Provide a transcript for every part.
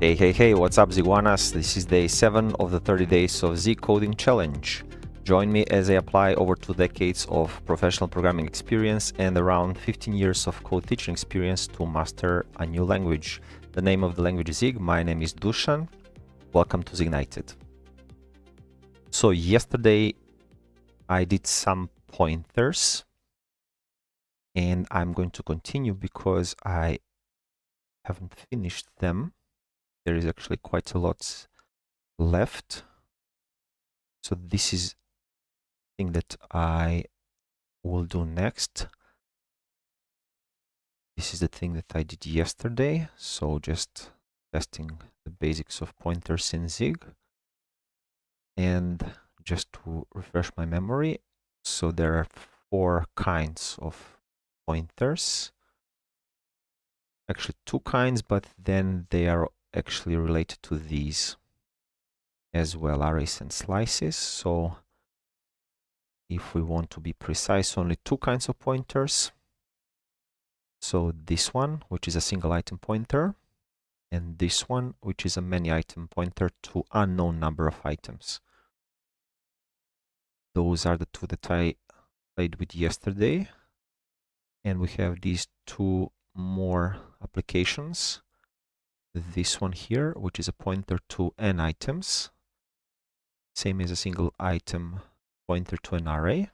Hey, what's up, Ziguanas? This is day 7 of the 30 days of Zig Coding Challenge. Join me as I apply over 2 decades of professional programming experience and around 15 years of code teaching experience to master a new language. The name of the language is Zig. My name is Dusan. Welcome to Zignited. So yesterday I did some pointers and I'm going to continue because I haven't finished them. There is actually quite a lot left. So this is the thing that I will do next. This is the thing that I did yesterday. So just testing the basics of pointers in Zig. And just to refresh my memory, so there are 4 kinds of pointers. Actually 2 kinds, but then they are actually related to these as well, arrays and slices. So if we want to be precise, only 2 kinds of pointers. So this one, which is a single item pointer, and this one, which is a many item pointer to unknown number of items. Those are the 2 that I played with yesterday. And we have these 2 more applications. This one here, which is a pointer to n items, same as a single item pointer to an array.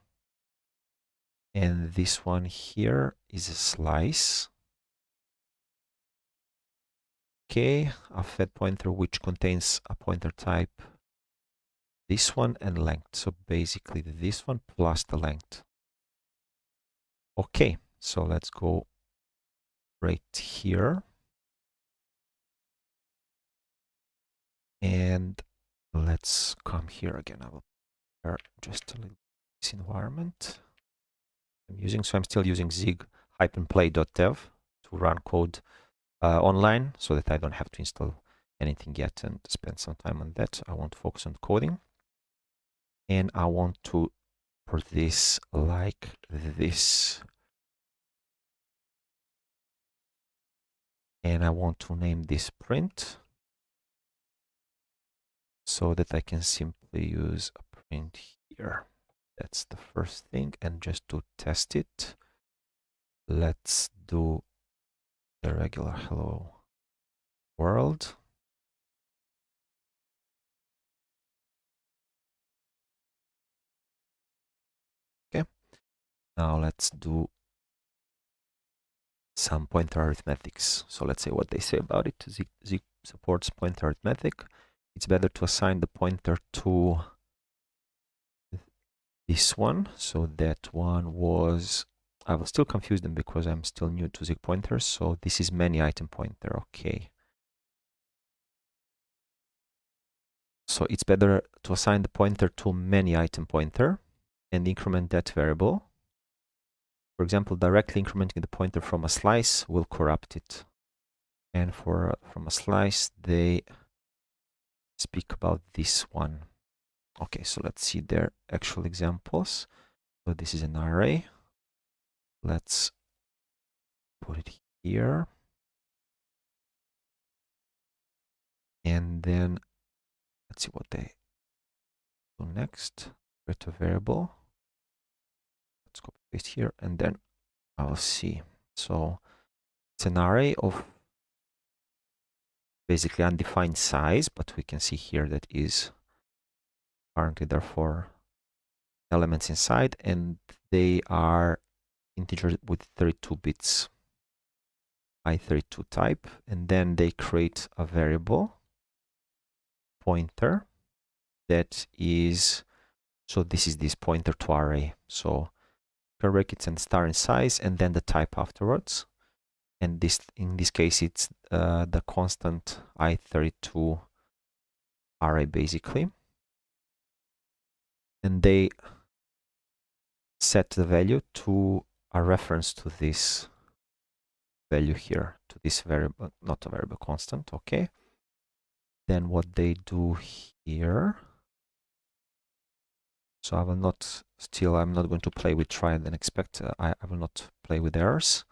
And this one here is a slice. Okay, a fed pointer which contains a pointer type, this one, and length. So basically this one plus the length. Okay, so let's go right here. And let's come here again. I will prepare just a little this environment I'm using. So I'm still using zig-play.dev to run code online, so that I don't have to install anything yet and spend some time on that. I want to focus on coding. And I want to put this like this. And I want to name this print, so that I can simply use a print here. That's the first thing. And just to test it, let's do the regular hello world. Okay. Now let's do some pointer arithmetics. So let's see what they say about it. Zig supports pointer arithmetic. It's better to assign the pointer to this one. So that one was, I will still confuse them because I'm still new to Zig pointers. So this is many item pointer. Okay. So it's better to assign the pointer to many item pointer and increment that variable. For example, directly incrementing the pointer from a slice will corrupt it. And from a slice, they speak about this one. Okay, so let's see their actual examples. So this is an array. Let's put it here. And then let's see what they do next. Create a variable. Let's copy paste here, and then I'll see. So it's an array of basically undefined size, but we can see here that is currently there are 4 elements inside, and they are integers with 32 bits by 32 type. And then they create a variable pointer that is, so this is this pointer to array. So brackets and star in size, and then the type afterwards. And this, in this case, it's the constant i32 array basically. And they set the value to a reference to this value here, to this variable, not a variable, constant. Okay. Then what they do here, so I will not, still I'm not going to play with try and then expect. I will not play with errors.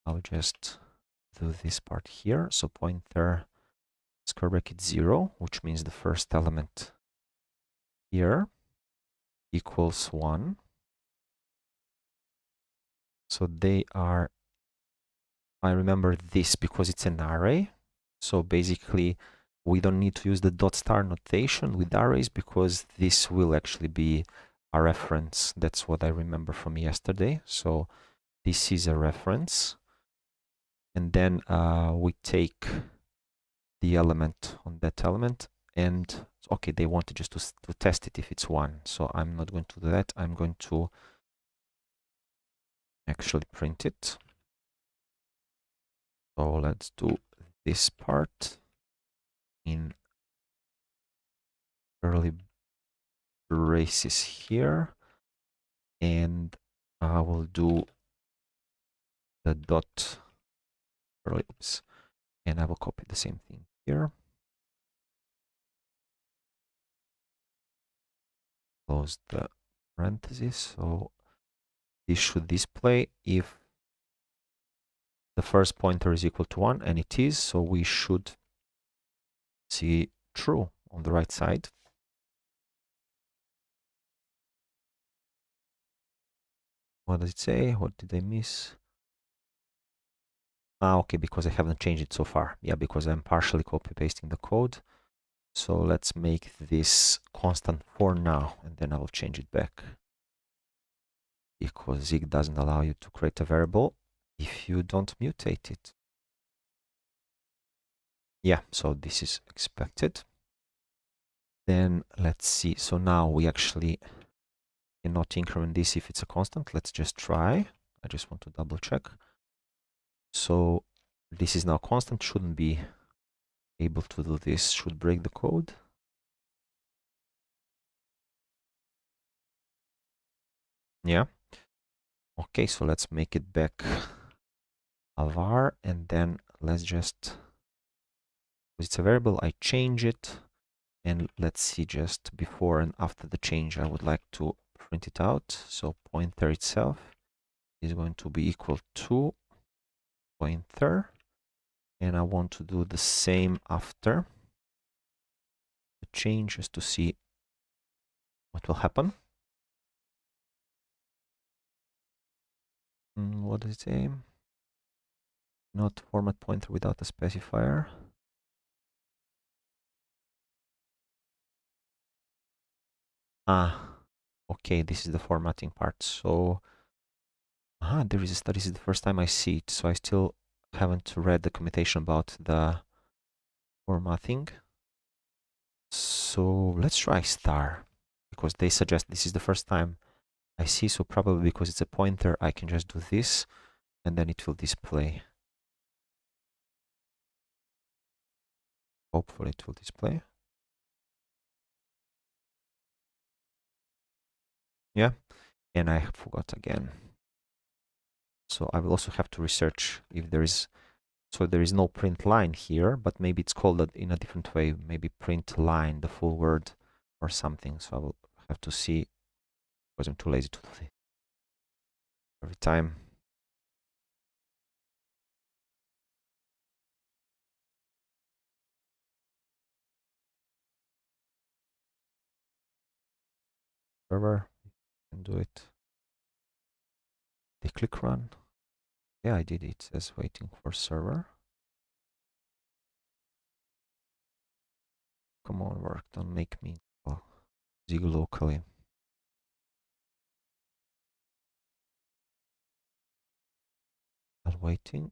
I'll just do this part here. So pointer square bracket 0, which means the first element here equals 1. So they are, I remember this because it's an array. So basically, we don't need to use the dot star notation with arrays because this will actually be a reference. That's what I remember from yesterday. So this is a reference. And then we take the element on that element. And okay, they wanted just to test it if it's 1. So I'm not going to do that. I'm going to actually print it. So let's do this part in curly braces here, and I will do the dot curly, oops, and I will copy the same thing here. Close the parentheses. So this should display if the first pointer is equal to 1, and it is, so we should see true on the right side. What does it say? What did I miss? Okay, because I haven't changed it so far. Yeah, because I'm partially copy pasting the code. So let's make this constant for now, and then I will change it back. Because Zig doesn't allow you to create a variable if you don't mutate it. Yeah, so this is expected. Then let's see. So now we actually cannot increment this if it's a constant. Let's just try. I just want to double check. So this is now constant, shouldn't be able to do this, should break the code. Yeah. Okay, so let's make it back a var, and then let's just, it's a variable, I change it, and let's see just before and after the change. I would like to print it out. So pointer itself is going to be equal to pointer, and I want to do the same after the change just to see what will happen. What does it say? Not format pointer without a specifier. Okay, this is the formatting part. So this is the first time I see it, so I still haven't read the commutation about the formatting. So let's try star, because they suggest this is the first time I see, so probably because it's a pointer, I can just do this, and then it will display. Hopefully it will display. Yeah, and I forgot again. So I will also have to research if there is, so there is no print line here, but maybe it's called in a different way, maybe print line, the full word or something. So I will have to see, because I'm too lazy to do it every time. Server, and do it. They click run. Yeah, I did it. It says waiting for server. Come on, work. Don't make me Zig locally. While waiting.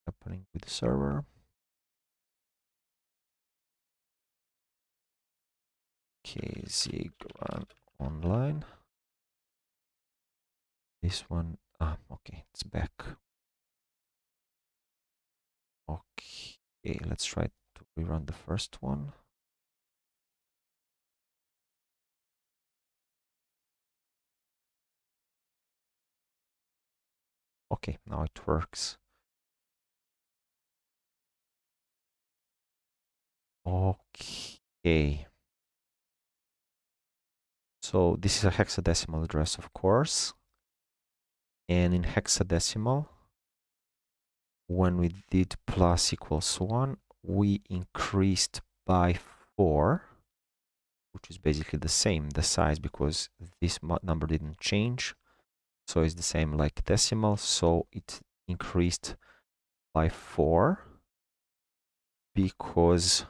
Happening with the server. Okay, Zig run online. This one, okay, it's back. Okay, let's try to rerun the first one. Okay, now it works. Okay. So this is a hexadecimal address, of course. And in hexadecimal, when we did plus equals 1, we increased by 4, which is basically the same, the size, because this number didn't change. So it's the same like decimal, so it increased by 4 because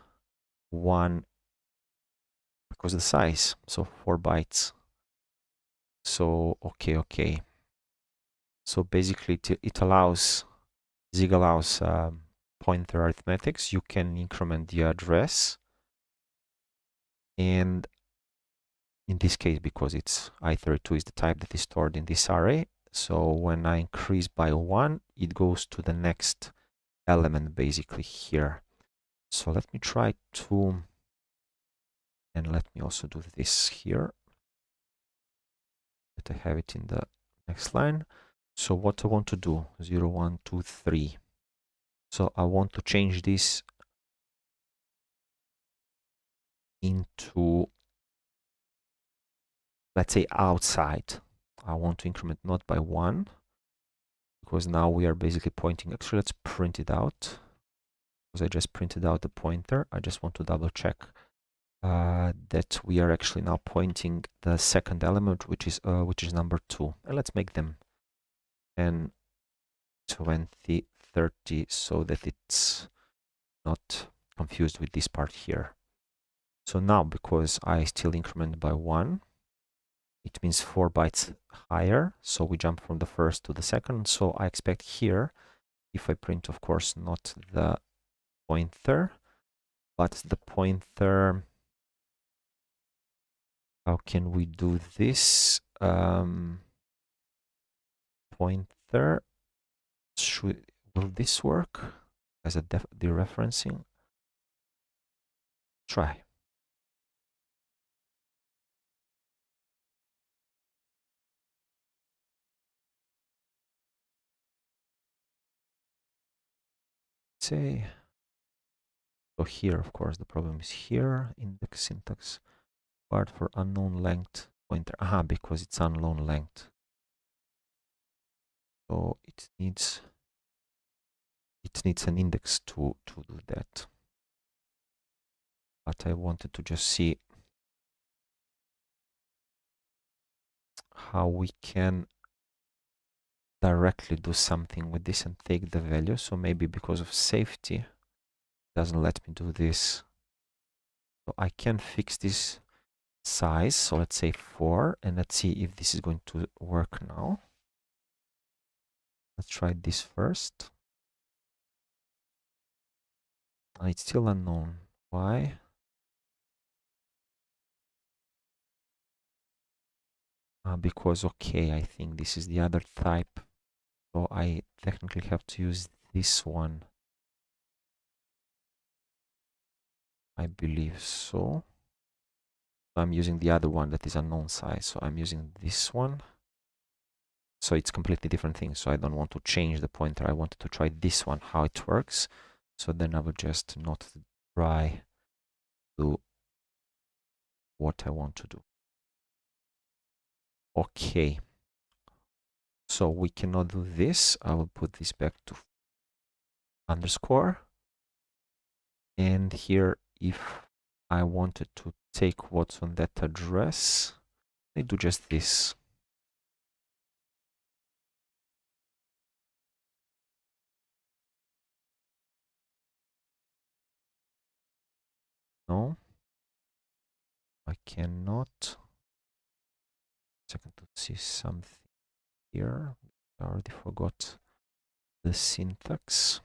the size, so 4 bytes. So okay. So basically it allows, Zig allows pointer arithmetics. You can increment the address, and in this case, because it's i32 is the type that is stored in this array, so when I increase by 1, it goes to the next element basically here. So let me try to, and let me also do this here, that I have it in the next line. So what I want to do, 0, 1, 2, 3. So I want to change this into, let's say, outside. I want to increment not by 1, because now we are basically pointing. Actually, let's print it out, because I just printed out the pointer. I just want to double check that we are actually now pointing the second element, which is number 2. And let's make them 10, 20, 30, so that it's not confused with this part here. So now, because I still increment by 1, it means 4 bytes higher. So we jump from the first to the second. So I expect here, if I print, of course, not the pointer, but the pointer. How can we do this? Pointer. Will this work as a dereferencing? Try. Say. So here, of course, the problem is here. Index syntax. Part for unknown length pointer. Aha, because it's unknown length. So it needs an index to do that. But I wanted to just see how we can directly do something with this and take the value. So maybe because of safety, it doesn't let me do this. So I can fix this size. So let's say 4, and let's see if this is going to work now. Let's try this first. It's still unknown. Why? Because, okay, I think this is the other type. So I technically have to use this one. I believe so. I'm using the other one that is unknown size. So I'm using this one. So it's completely different thing. So I don't want to change the pointer. I wanted to try this one, how it works. So then I will just not try to what I want to do. Okay. So we cannot do this. I will put this back to underscore. And here, if I wanted to take what's on that address, I do just this. No, I cannot. Second to see something here. I already forgot the syntax.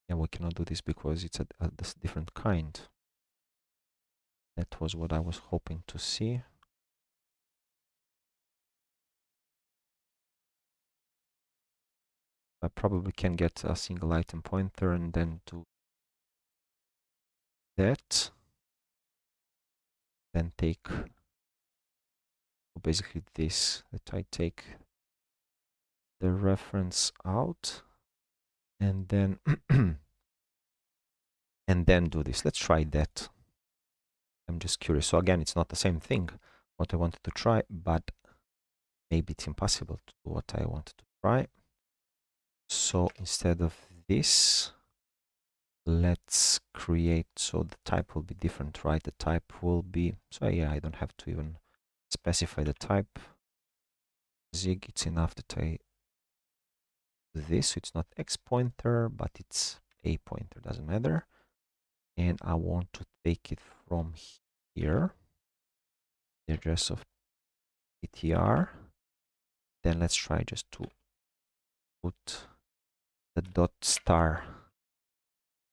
Yeah, we cannot do this because it's a different kind. That was what I was hoping to see. I probably can get a single item pointer and then do that. Then take basically this, that I take the reference out and then and then do this. Let's try that. I'm just curious. So again, it's not the same thing what I wanted to try, but maybe it's impossible to do what I wanted to try. So instead of this, let's create, so the type will be different, right? The type will be, so yeah, I don't have to even specify the type. Zig, it's enough that I do this, so it's not X pointer, but it's A pointer, doesn't matter. And I want to take it from here, the address of PTR. Then let's try just to put the dot star,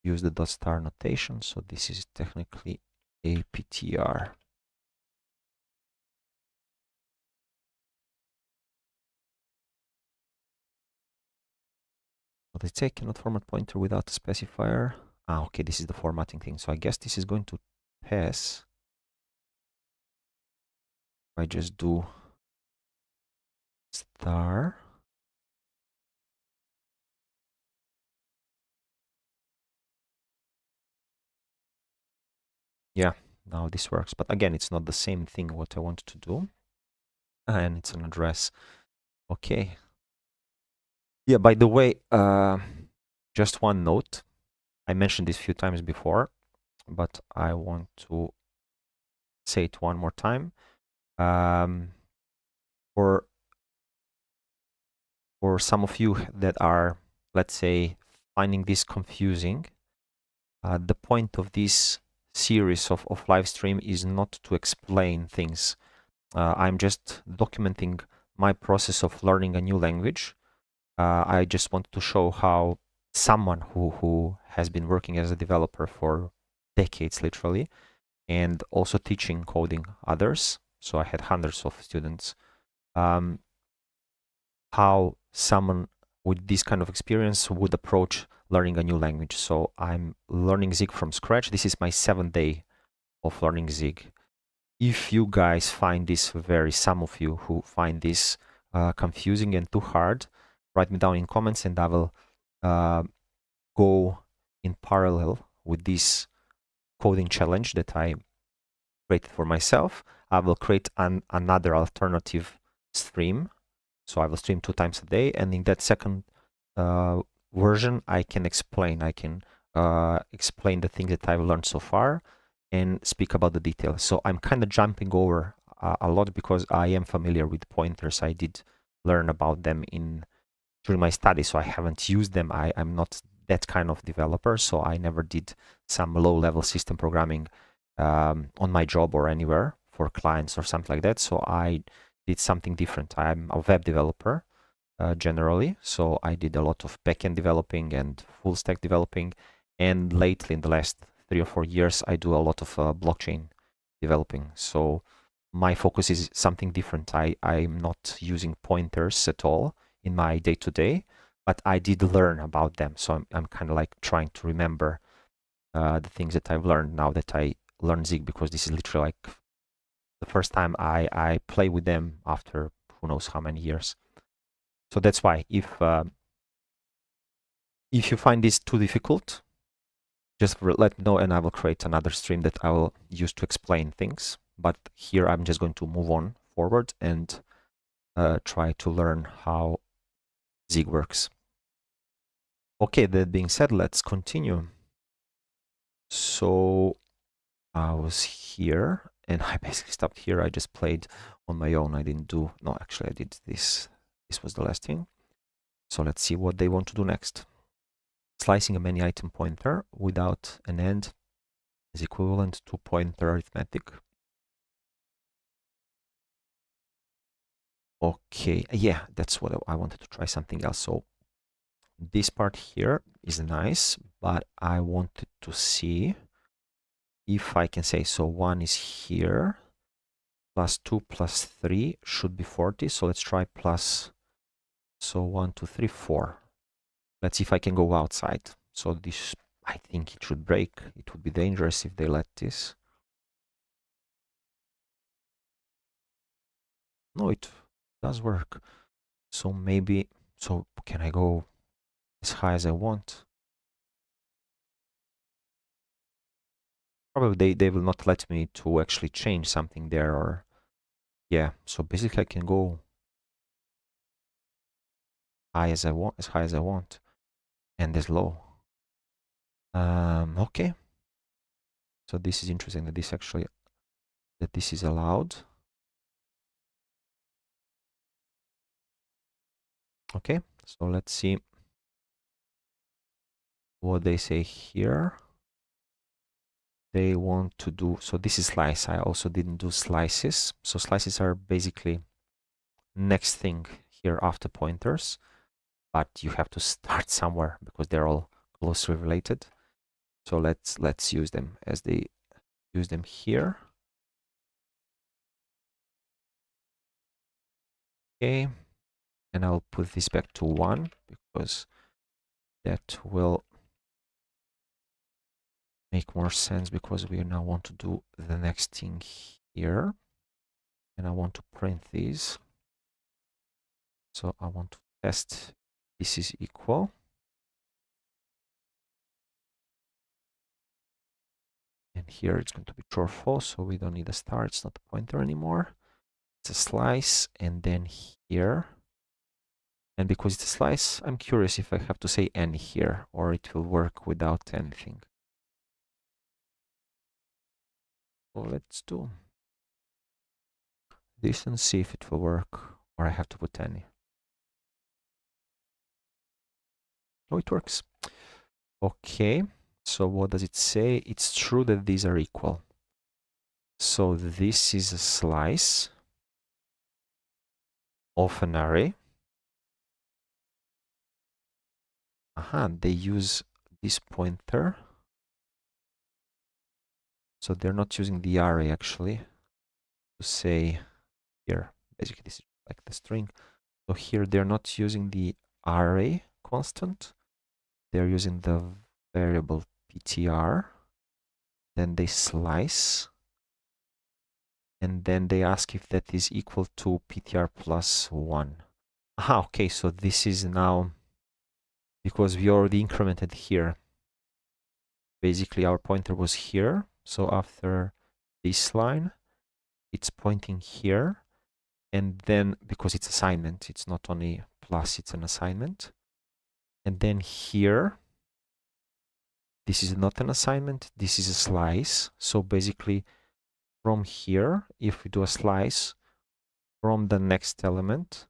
use the dot star notation. So this is technically a PTR. But let's say cannot format pointer without a specifier. Ah, okay, this is the formatting thing. So I guess this is going to pass. I just do star. Yeah, now this works. But again, it's not the same thing what I wanted to do. And it's an address. Okay. Yeah, by the way, just one note. I mentioned this a few times before, but I want to say it one more time. For some of you that are, let's say, finding this confusing, the point of this series of live stream is not to explain things. I'm just documenting my process of learning a new language. I just want to show how someone who has been working as a developer for decades, literally, and also teaching coding others. So I had hundreds of students. How someone with this kind of experience would approach learning a new language. So I'm learning Zig from scratch. This is my 7th day of learning Zig. If you guys find this some of you who find this confusing and too hard, write me down in comments and I will go in parallel with this coding challenge that I created for myself. I will create another alternative stream. So I will stream 2 times a day, and in that second version, I can explain. I can explain the things that I've learned so far and speak about the details. So I'm kind of jumping over a lot because I am familiar with pointers. I did learn about them during my study, so I haven't used them. I'm not that kind of developer, so I never did some low-level system programming on my job or anywhere for clients or something like that. So I did something different. I'm a web developer generally, so I did a lot of backend developing and full stack developing. And lately, in the last 3 or 4 years, I do a lot of blockchain developing. So my focus is something different. I'm not using pointers at all in my day-to-day, but I did learn about them. So I'm kind of like trying to remember the things that I've learned now that I learned Zig, because this is literally like the first time I play with them after who knows how many years. So that's why if you find this too difficult, just let me know and I will create another stream that I will use to explain things. But here I'm just going to move on forward and try to learn how Zig works. Okay, that being said, let's continue. So I was here and I basically stopped here. I just played on my own. I didn't do, no, actually I did this. This was the last thing. So let's see what they want to do next. Slicing a many item pointer without an end is equivalent to pointer arithmetic. Okay, yeah, that's what I wanted to try something else. So this part here is nice, but I wanted to see if I can say, so 1 is here, plus 2 plus 3 should be 40. So let's try plus, so 1, 2, 3, 4. Let's see if I can go outside. So this, I think it should break. It would be dangerous if they let this. No, it does work. So maybe, so can I go as high as I want? Probably they will not let me to actually change something there, or yeah. So basically I can go high as I want, and as low. Okay. So this is interesting that this is allowed. Okay, so let's see what they say here. They want to do, so this is slice. I also didn't do slices. So slices are basically next thing here after pointers, but you have to start somewhere because they're all closely related. So let's use them as they use them here. Okay, and I'll put this back to 1 because that will make more sense, because we now want to do the next thing here, and I want to print these. So I want to test this is equal. And here it's going to be true or false, so we don't need a star, it's not a pointer anymore. It's a slice, and then here. And because it's a slice, I'm curious if I have to say any here, or it will work without anything. So let's do this and see if it will work, or I have to put any. Oh, it works. Okay, so what does it say? It's true that these are equal. So this is a slice of an array. Aha, they use this pointer. So they're not using the array actually to say here. Basically, this is like the string. So here they're not using the array constant. They're using the variable ptr. Then they slice. And then they ask if that is equal to ptr plus 1. Aha, okay, so this is now, because we already incremented here. Basically, our pointer was here. So after this line, it's pointing here. And then, because it's assignment, it's not only plus, it's an assignment. And then here, this is not an assignment, this is a slice. So basically, from here, if we do a slice from the next element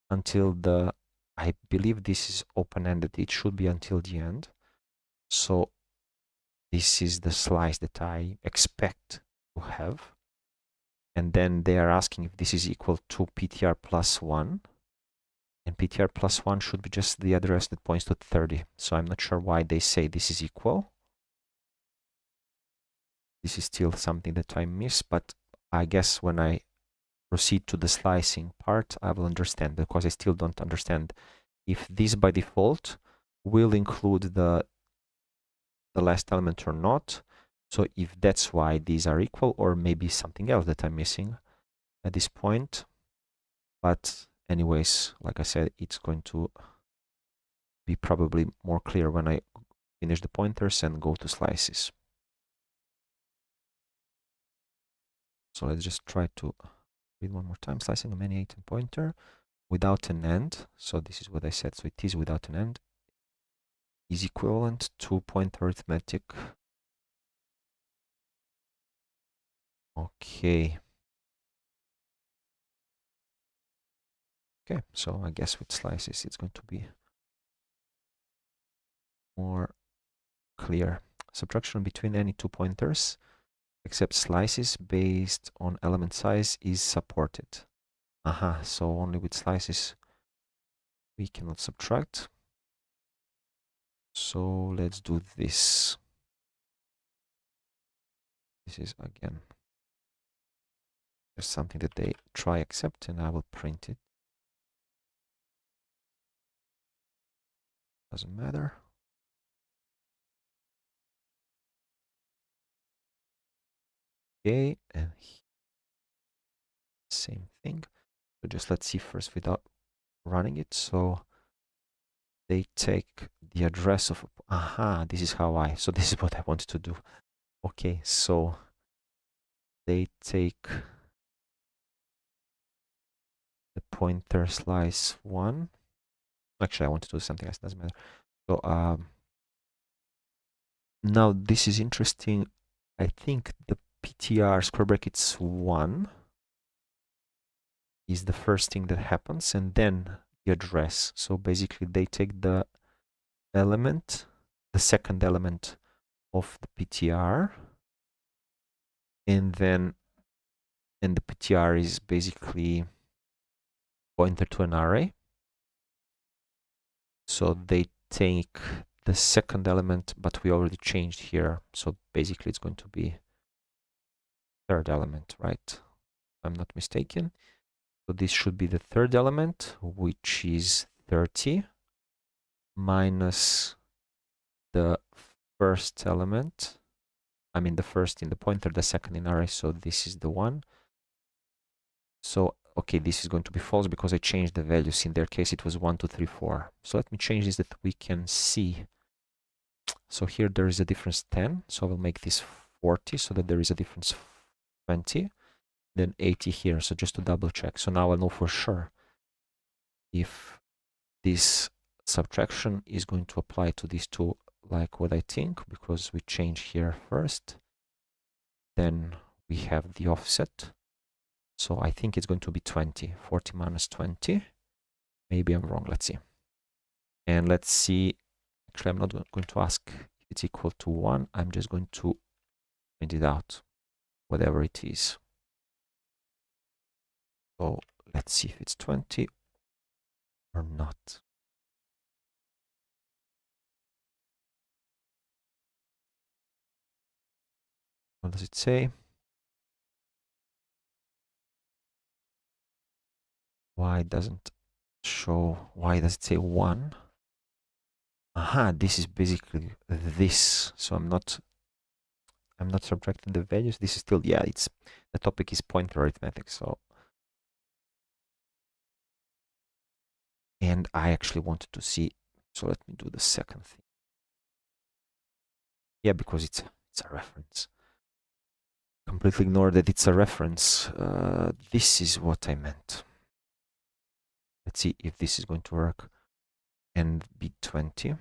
until the, I believe this is open-ended, it should be until the end. So this is the slice that I expect to have. And then they are asking if this is equal to ptr plus 1. And ptr plus 1 should be just the address that points to 30. So I'm not sure why they say this is equal. This is still something that I miss, but I guess when I proceed to the slicing part, I will understand, because I still don't understand if this by default will include the last element or not. So if that's why these are equal, or maybe something else that I'm missing at this point. But anyways, like I said, it's going to be probably more clear when I finish the pointers and go to slices. So let's just try to read one more time. Slicing a many item pointer without an end. So this is what I said. So it is without an end. Is equivalent to point arithmetic. Okay. Okay, so I guess with slices it's going to be more clear. Subtraction between any two pointers except slices based on element size is supported. Aha, so only with slices we cannot subtract. So let's do this. This is again just something that they try accept, and I will print it. Doesn't matter. Okay, and same thing. So just let's see first without running it. So they take the address of, aha, this is how so this is what I wanted to do. Okay, so they take the pointer slice 1, Actually, I want to do something else, doesn't matter. So now this is interesting. I think the PTR square brackets 1 is the first thing that happens, and then the address. So basically they take the element, the second element of the PTR, and then the PTR is basically pointer to an array. So they take the second element, but we already changed here. So basically it's going to be third element, right? If I'm not mistaken. So this should be the third element, which is 30 minus the first element. I mean the first in the pointer, the second in array. So this is the one. So, okay, this is going to be false because I changed the values. In their case, it was 1, 2, 3, 4. So let me change this that we can see. So here there is a difference 10. So I will make this 40 so that there is a difference 20. Then 80 here. So just to double check. So now I know for sure if this subtraction is going to apply to these two like what I think, because we change here first. Then we have the offset. So I think it's going to be 20. 40 minus 20. Maybe I'm wrong. Let's see. And let's see. Actually, I'm not going to ask if it's equal to 1. I'm just going to print it out, whatever it is. So let's see if it's 20 or not. What does it say? Why doesn't show? Why does it say 1? Aha, this is basically this. So I'm not subtracting the values. This is still, yeah, it's the topic is pointer arithmetic. So, and I actually wanted to see. So let me do the second thing. Yeah, because it's a reference. Completely ignore that it's a reference. This is what I meant. Let's see if this is going to work and be 20.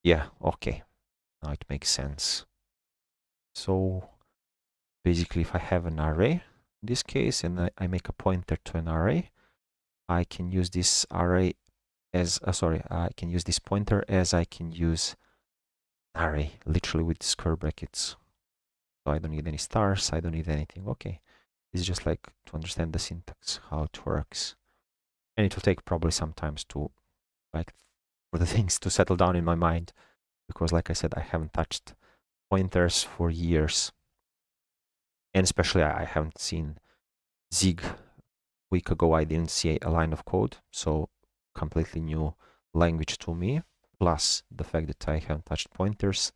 Yeah, okay. Now it makes sense. So basically, if I have an array, in this case, and I make a pointer to an array, I can use this array as, I can use this pointer as I can use array, literally with square brackets. So I don't need any stars, I don't need anything. Okay, this is just like to understand the syntax, how it works. And it will take probably some time to, like, for the things to settle down in my mind, because like I said, I haven't touched pointers for years. And especially I haven't seen Zig. A week ago, I didn't see a line of code, so completely new language to me, plus the fact that I haven't touched pointers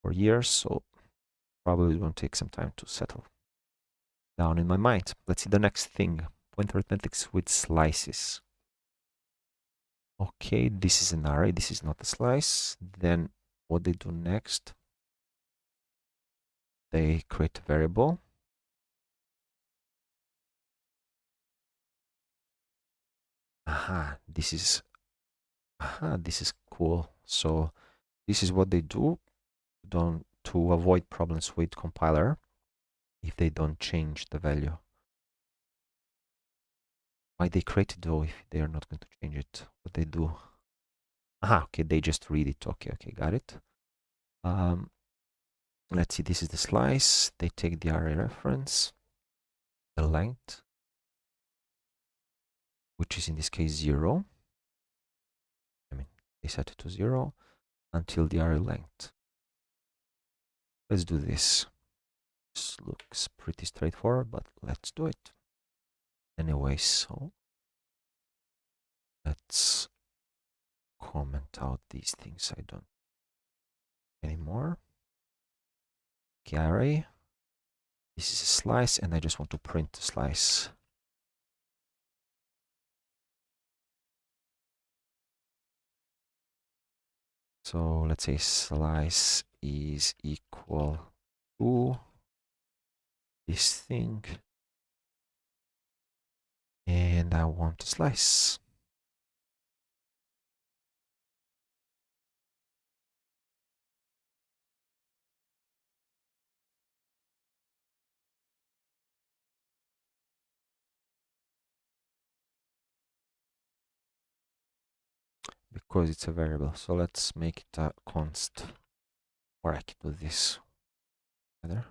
for years, so probably it won't take some time to settle down in my mind. Let's see the next thing, pointer arithmetics with slices. Okay, this is an array, this is not a slice. Then what they do next, they create a variable. This is cool. So this is what they do to avoid problems with compiler if they don't change the value. Why they create it though if they are not going to change it? What they do? Okay, they just read it. Okay, got it. Let's see, this is the slice. They take the array reference, the length, which is in this case 0. I mean, they set it to 0 until the array length. Let's do this. This looks pretty straightforward, but let's do it. Anyway, so let's comment out these things I don't anymore. Okay, array. This is a slice, and I just want to print the slice. So let's say slice is equal to this thing. And I want to slice. Because it's a variable. So let's make it a const. Or I can do this better.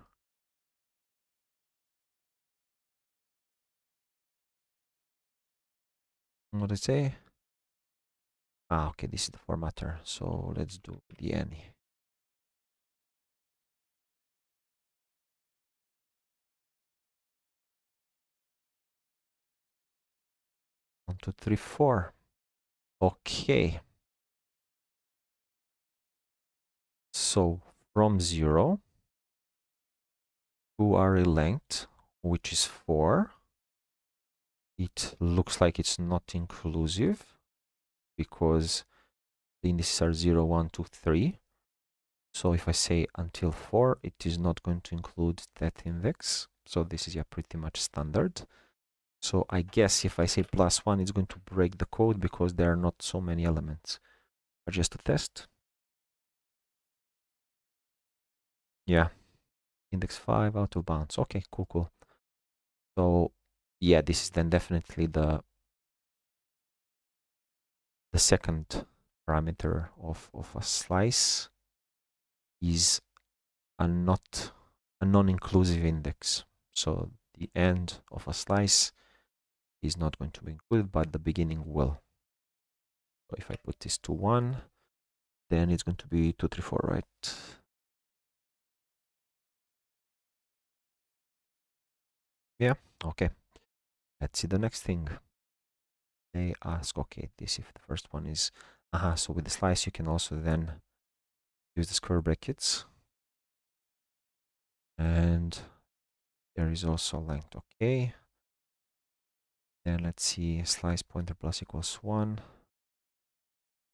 What did I say? Ah, okay, this is the formatter. So let's do the any. 1, 2, 3, 4. Okay. So from 0 to array length, which is 4, it looks like it's not inclusive because the indices are 0, 1, 2, 3. So if I say until 4, it is not going to include that index. So this is pretty much standard. So I guess if I say +1, it's going to break the code because there are not so many elements. But just to test. Yeah. Index 5 out of bounds. Okay, cool, cool. So yeah, this is then definitely the second parameter of a slice is a non-inclusive index. So the end of a slice is not going to be included, but the beginning will. So if I put this to 1, then it's going to be 2, 3, 4, right? Yeah, okay. Let's see the next thing. They ask, okay, this if the first one is, so with the slice you can also then use the square brackets. And there is also length, okay. Then let's see, slice pointer plus equals 1.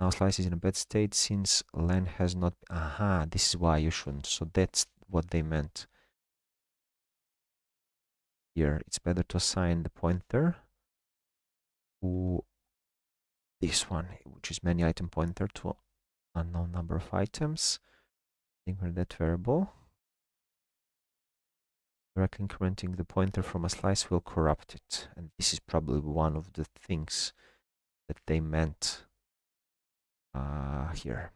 Now slice is in a bad state since len has not, this is why you shouldn't. So that's what they meant. Here, it's better to assign the pointer to this one, which is many item pointer to unknown number of items. Ignore that variable. Directly incrementing the pointer from a slice will corrupt it. And this is probably one of the things that they meant here.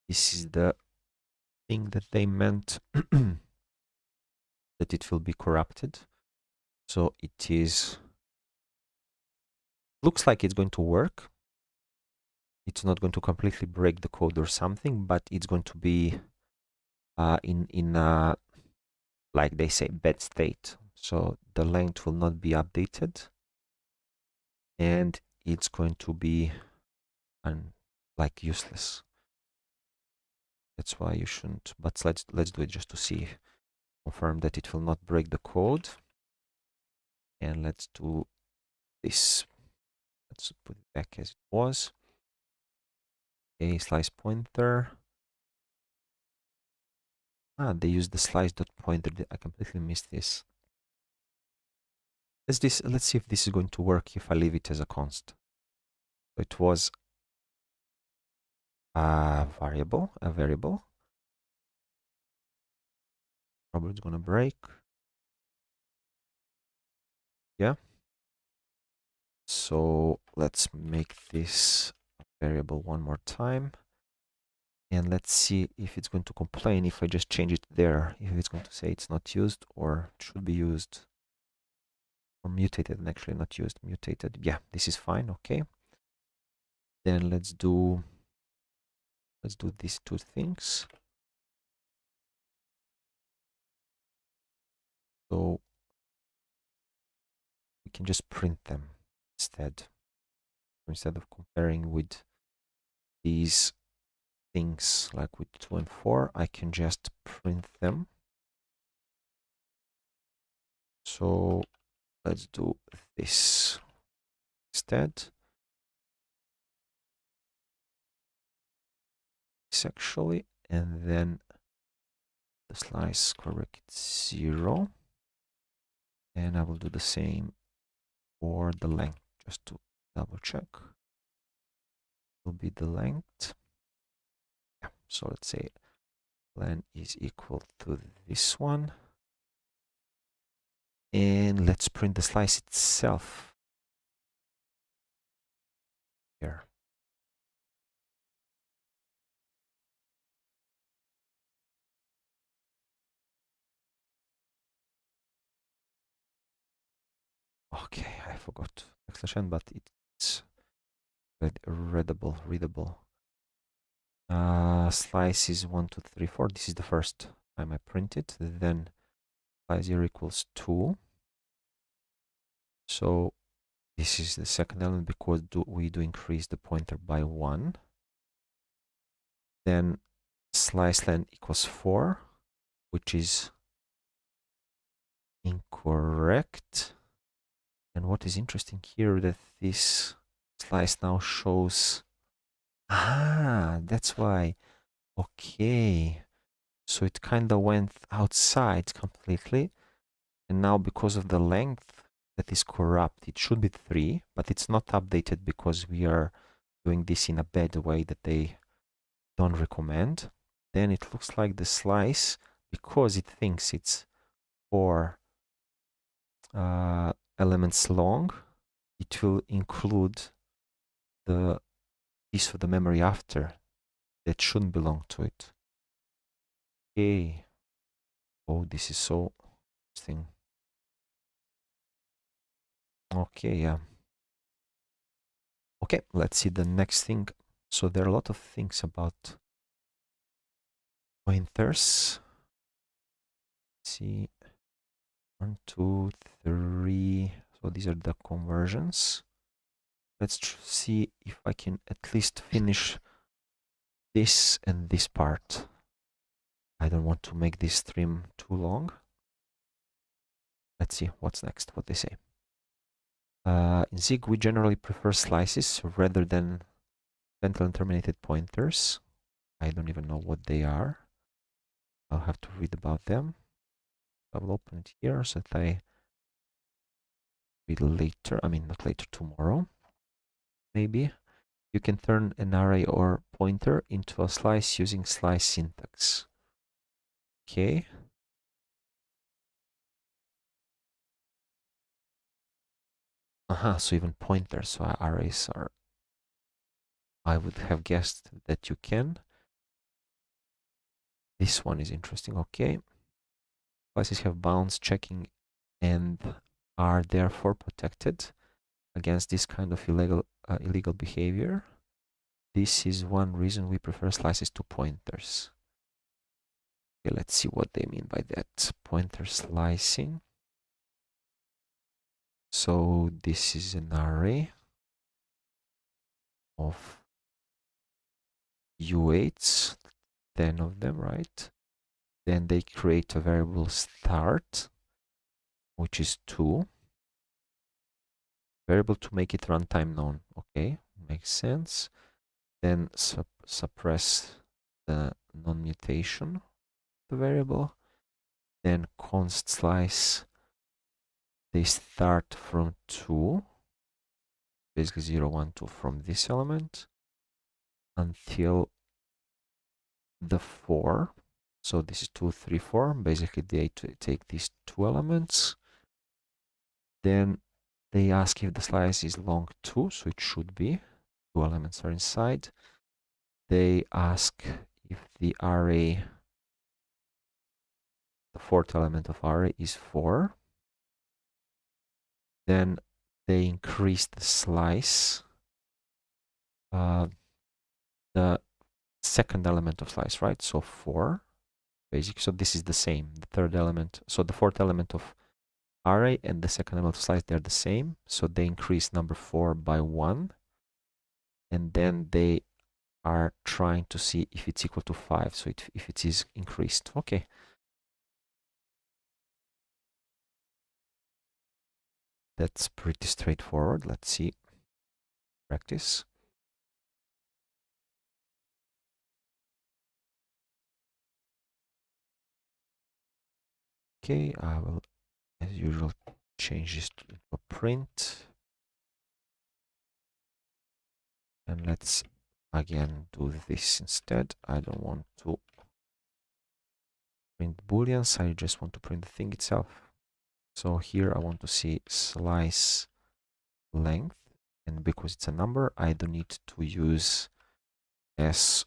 This is the thing that they meant that it will be corrupted. So it is, looks like it's going to work. It's not going to completely break the code or something, but it's going to be in like they say, bad state. So the length will not be updated, and it's going to be like useless. That's why you shouldn't. But let's do it just to see, confirm that it will not break the code. And let's do this. Let's put it back as it was. A slice pointer. They use the slice dot pointer. I completely missed this. Let's see if this is going to work if I leave it as a const. It was a variable. Probably it's gonna break. Yeah. So let's make this a variable one more time. And let's see if it's going to complain if I just change it there. If it's going to say it's not used or should be used. Or mutated, and actually not used, mutated. Yeah, this is fine, okay. Then let's do these two things. So we can just print them instead of comparing with these things like with 2 and 4, I can just print them. So let's do this instead. This actually, and then the slice correct 0. And I will do the same for the length, just to double check. Will be the length. Yeah, so let's say len is equal to this one. And let's print the slice itself here. Okay, I forgot \n, but it's readable. Slice is 1, 2, 3, 4. This is the first time I print it. Then slice 0 equals 2. So this is the second element because we do increase the pointer by 1. Then slice len equals 4, which is incorrect. And what is interesting here that this slice now shows, that's why. Okay, so it kind of went outside completely, and now because of the length that is corrupt, it should be 3, but it's not updated because we are doing this in a bad way that they don't recommend. Then it looks like the slice, because it thinks it's 4 elements long, it will include the piece of the memory after that shouldn't belong to it. Okay. Oh, this is so interesting. Okay, yeah. Okay, let's see the next thing. So there are a lot of things about pointers. Let's see, 1, 2, 3. So these are the conversions. Let's see if I can at least finish this and this part. I don't want to make this stream too long. Let's see what's next, what they say. In Zig, we generally prefer slices rather than central and terminated pointers. I don't even know what they are. I'll have to read about them. I will open it here so that I read later. I mean, not later, tomorrow. Maybe. You can turn an array or pointer into a slice using slice syntax. Okay. So even pointers, so arrays are, I would have guessed that you can. This one is interesting. Okay. Slices have bounds checking and are therefore protected against this kind of illegal behavior. This is one reason we prefer slices to pointers. Okay, let's see what they mean by that. Pointer slicing. So this is an array of U8s, 10 of them, right? Then they create a variable start, which is 2. Variable to make it runtime known. Okay, makes sense. Then suppress the non-mutation of the variable. Then const slice, they start from 2, basically 0, 1, 2 from this element until the 4. So this is 2, 3, 4. Basically, they take these 2 elements. Then they ask if the slice is long 2, so it should be. 2 elements are inside. They ask if the array, the 4th element of array is 4. Then they increase the slice, the 2nd element of slice, right? So 4, basically. So this is the same. The 3rd element, so the 4th element of array and the 2nd element of slice, they're the same. So they increase number 4 by 1. And then they are trying to see if it's equal to 5. So if it is increased. Okay. That's pretty straightforward. Let's see. Practice. Okay, I will, as usual, change this to a print. And let's again do this instead. I don't want to print booleans, I just want to print the thing itself. So here I want to see slice length, and because it's a number, I don't need to use s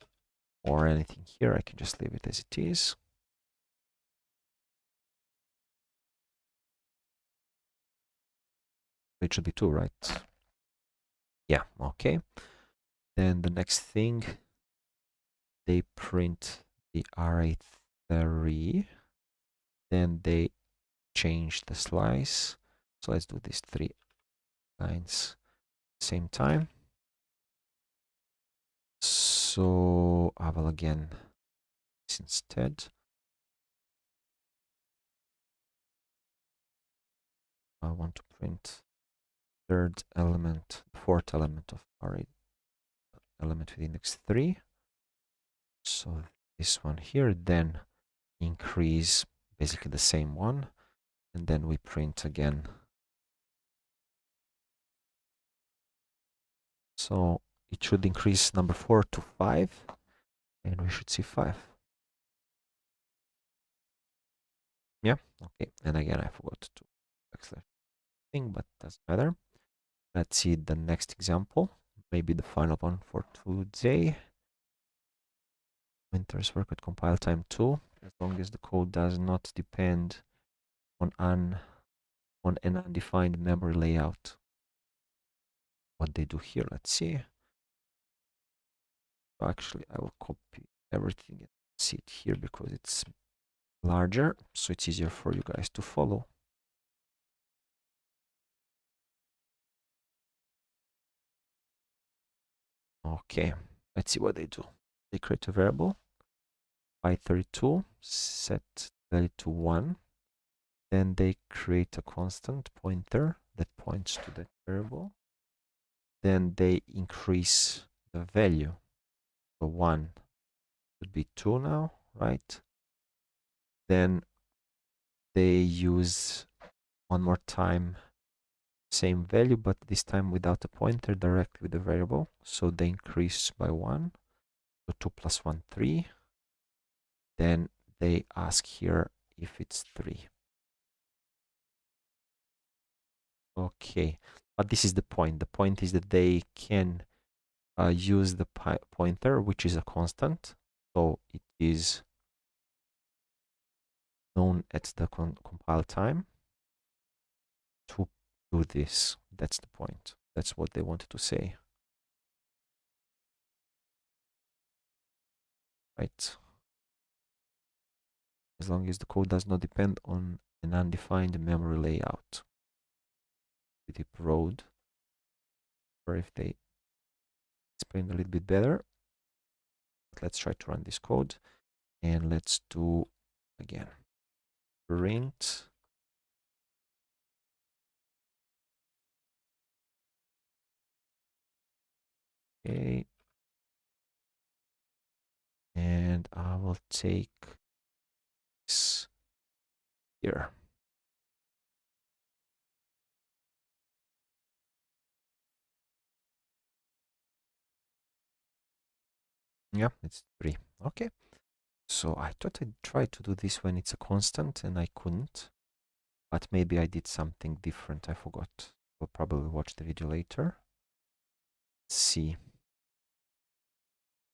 or anything here. I can just leave it as it is. It should be 2, right? Yeah, okay. Then the next thing, they print the array3, then they change the slice. So let's do these 3 lines same time. So I will again this instead. I want to print third element, fourth element of array element with index 3. So this one here, then increase basically the same one, and then we print again. So it should increase number 4 to 5, and we should see 5. Yeah, okay. And again, I forgot to backslash thing, but doesn't matter. Let's see the next example, maybe the final one for today. Winters work at compile time 2, as long as the code does not depend on an undefined memory layout. What they do here, let's see. Actually, I will copy everything and see it here because it's larger, so it's easier for you guys to follow. Okay, let's see what they do. They create a variable, i32, set value to 1. Then they create a constant pointer that points to that variable. Then they increase the value. So 1 would be 2 now, right? Then they use one more time same value, but this time without a pointer, directly with the variable. So they increase by 1. So 2 plus 1, 3. Then they ask here if it's 3. Okay, but this is the point. The point is that they can use the pointer, which is a constant. So it is known at the compile time to do this. That's the point. That's what they wanted to say. Right? As long as the code does not depend on an undefined memory layout. Pretty broad. Or if they explain a little bit better. But let's try to run this code. And let's do again print. Okay. And I will take this here. Yeah, it's 3. Okay. So I thought I'd try to do this when it's a constant and I couldn't. But maybe I did something different. I forgot. We'll probably watch the video later. Let's see.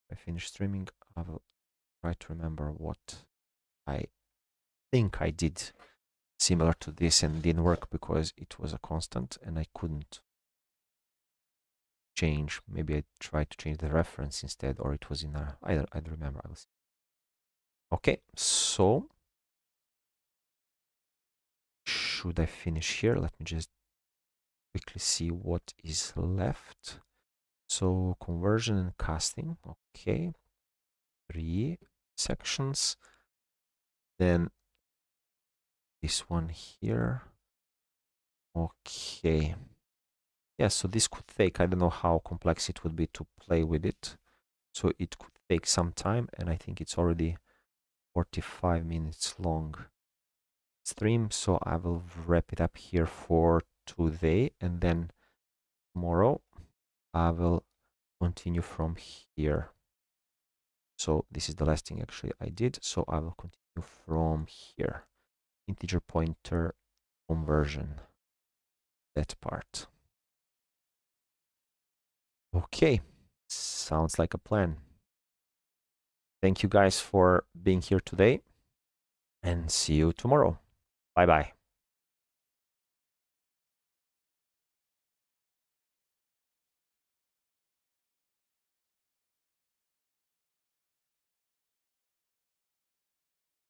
If I finish streaming, I will try to remember what I think I did similar to this and didn't work because it was a constant and I couldn't change. Maybe I tried to change the reference instead, or it was in a, I don't remember. I will see. Okay, so should I finish here? Let me just quickly see what is left. So conversion and casting, okay, 3 sections. Then this one here, okay. Yeah, so this could take, I don't know how complex it would be to play with it. So it could take some time, and I think it's already 45 minutes long. stream, so I will wrap it up here for today, and then tomorrow I will continue from here. So this is the last thing actually I did, so I will continue from here. Integer pointer conversion, that part. Okay, sounds like a plan. Thank you guys for being here today, and see you tomorrow. Bye bye.